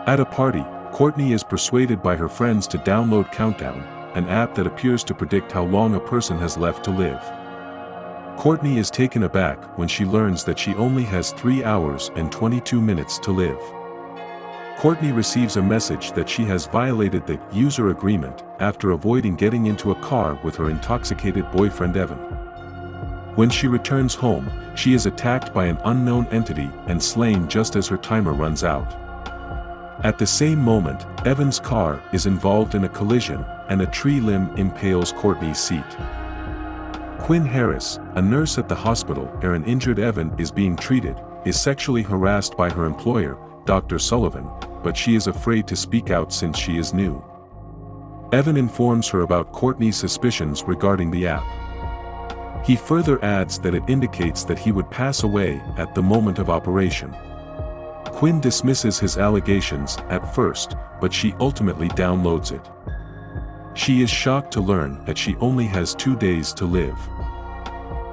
At a party, Courtney is persuaded by her friends to download Countdown, an app that appears to predict how long a person has left to live. Courtney is taken aback when she learns that she only has 3 hours and 22 minutes to live. Courtney receives a message that she has violated the user agreement after avoiding getting into a car with her intoxicated boyfriend Evan. When she returns home, she is attacked by an unknown entity and slain just as her timer runs out. At the same moment, Evan's car is involved in a collision, and a tree limb impales Courtney's seat. Quinn Harris, a nurse at the hospital where an injured Evan is being treated, is sexually harassed by her employer, Dr. Sullivan, but she is afraid to speak out since she is new. Evan informs her about Courtney's suspicions regarding the app. He further adds that it indicates that he would pass away at the moment of operation. Quinn dismisses his allegations at first, but she ultimately downloads it. She is shocked to learn that she only has 2 days to live.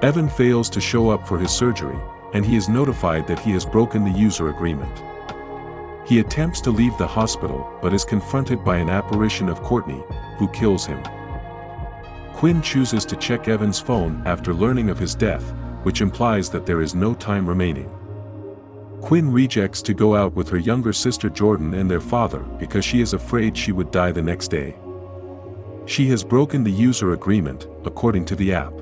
Evan fails to show up for his surgery, and he is notified that he has broken the user agreement. He attempts to leave the hospital but is confronted by an apparition of Courtney, who kills him. Quinn chooses to check Evan's phone after learning of his death, which implies that there is no time remaining. Quinn rejects to go out with her younger sister Jordan and their father because she is afraid she would die the next day. She has broken the user agreement, according to the app.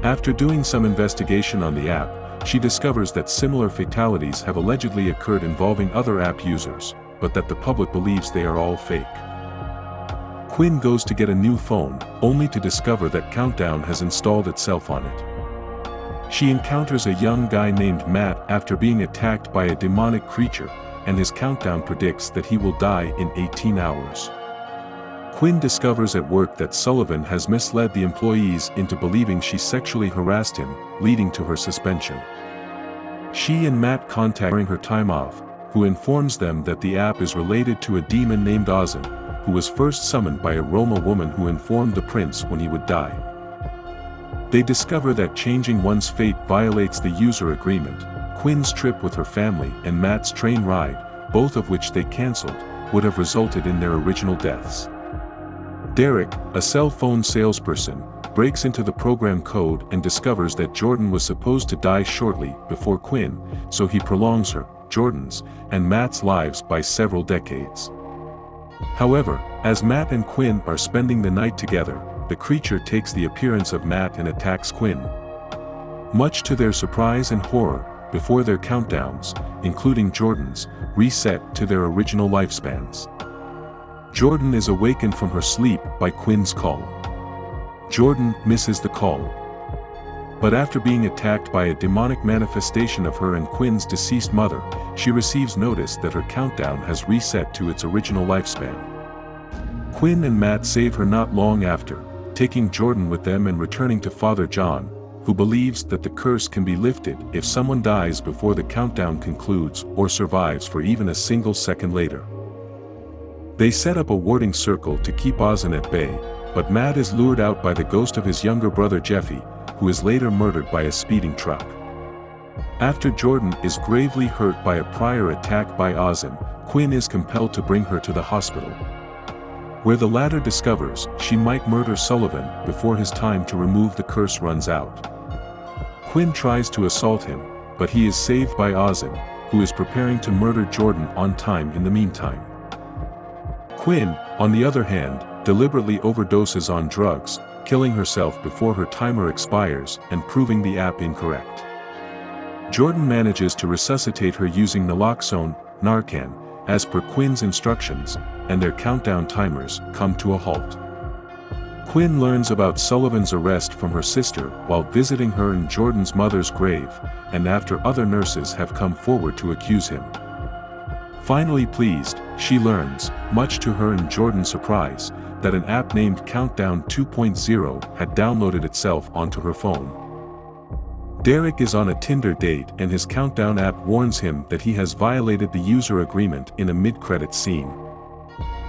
After doing some investigation on the app, she discovers that similar fatalities have allegedly occurred involving other app users, but that the public believes they are all fake. Quinn goes to get a new phone, only to discover that Countdown has installed itself on it. She encounters a young guy named Matt after being attacked by a demonic creature, and his countdown predicts that he will die in 18 hours. Quinn discovers at work that Sullivan has misled the employees into believing she sexually harassed him, leading to her suspension. She and Matt contact during her time off, who informs them that the app is related to a demon named Ozin, who was first summoned by a Roma woman who informed the prince when he would die. They discover that changing one's fate violates the user agreement. Quinn's trip with her family and Matt's train ride, both of which they cancelled, would have resulted in their original deaths. Derek, a cell phone salesperson, breaks into the program code and discovers that Jordan was supposed to die shortly before Quinn, so he prolongs her, Jordan's, and Matt's lives by several decades. However, as Matt and Quinn are spending the night together, the creature takes the appearance of Matt and attacks Quinn. Much to their surprise and horror, before their countdowns, including Jordan's, reset to their original lifespans. Jordan is awakened from her sleep by Quinn's call. Jordan misses the call. But after being attacked by a demonic manifestation of her and Quinn's deceased mother, she receives notice that her countdown has reset to its original lifespan. Quinn and Matt save her not long after, taking Jordan with them and returning to Father John, who believes that the curse can be lifted if someone dies before the countdown concludes or survives for even a single second later. They set up a warding circle to keep Ozin at bay, but Matt is lured out by the ghost of his younger brother Jeffy, who is later murdered by a speeding truck. After Jordan is gravely hurt by a prior attack by Ozin, Quinn is compelled to bring her to the hospital, where the latter discovers she might murder Sullivan before his time to remove the curse runs out. Quinn tries to assault him, but he is saved by Ozin, who is preparing to murder Jordan on time in the meantime. Quinn, on the other hand, deliberately overdoses on drugs, killing herself before her timer expires and proving the app incorrect. Jordan manages to resuscitate her using naloxone, Narcan, as per Quinn's instructions, and their countdown timers come to a halt. Quinn learns about Sullivan's arrest from her sister while visiting her in Jordan's mother's grave, and after other nurses have come forward to accuse him. Finally pleased, she learns, much to her and Jordan's surprise, that an app named Countdown 2.0 had downloaded itself onto her phone. Derek is on a Tinder date and his Countdown app warns him that he has violated the user agreement in a mid-credits scene.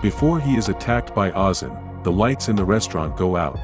Before he is attacked by Ozin, the lights in the restaurant go out.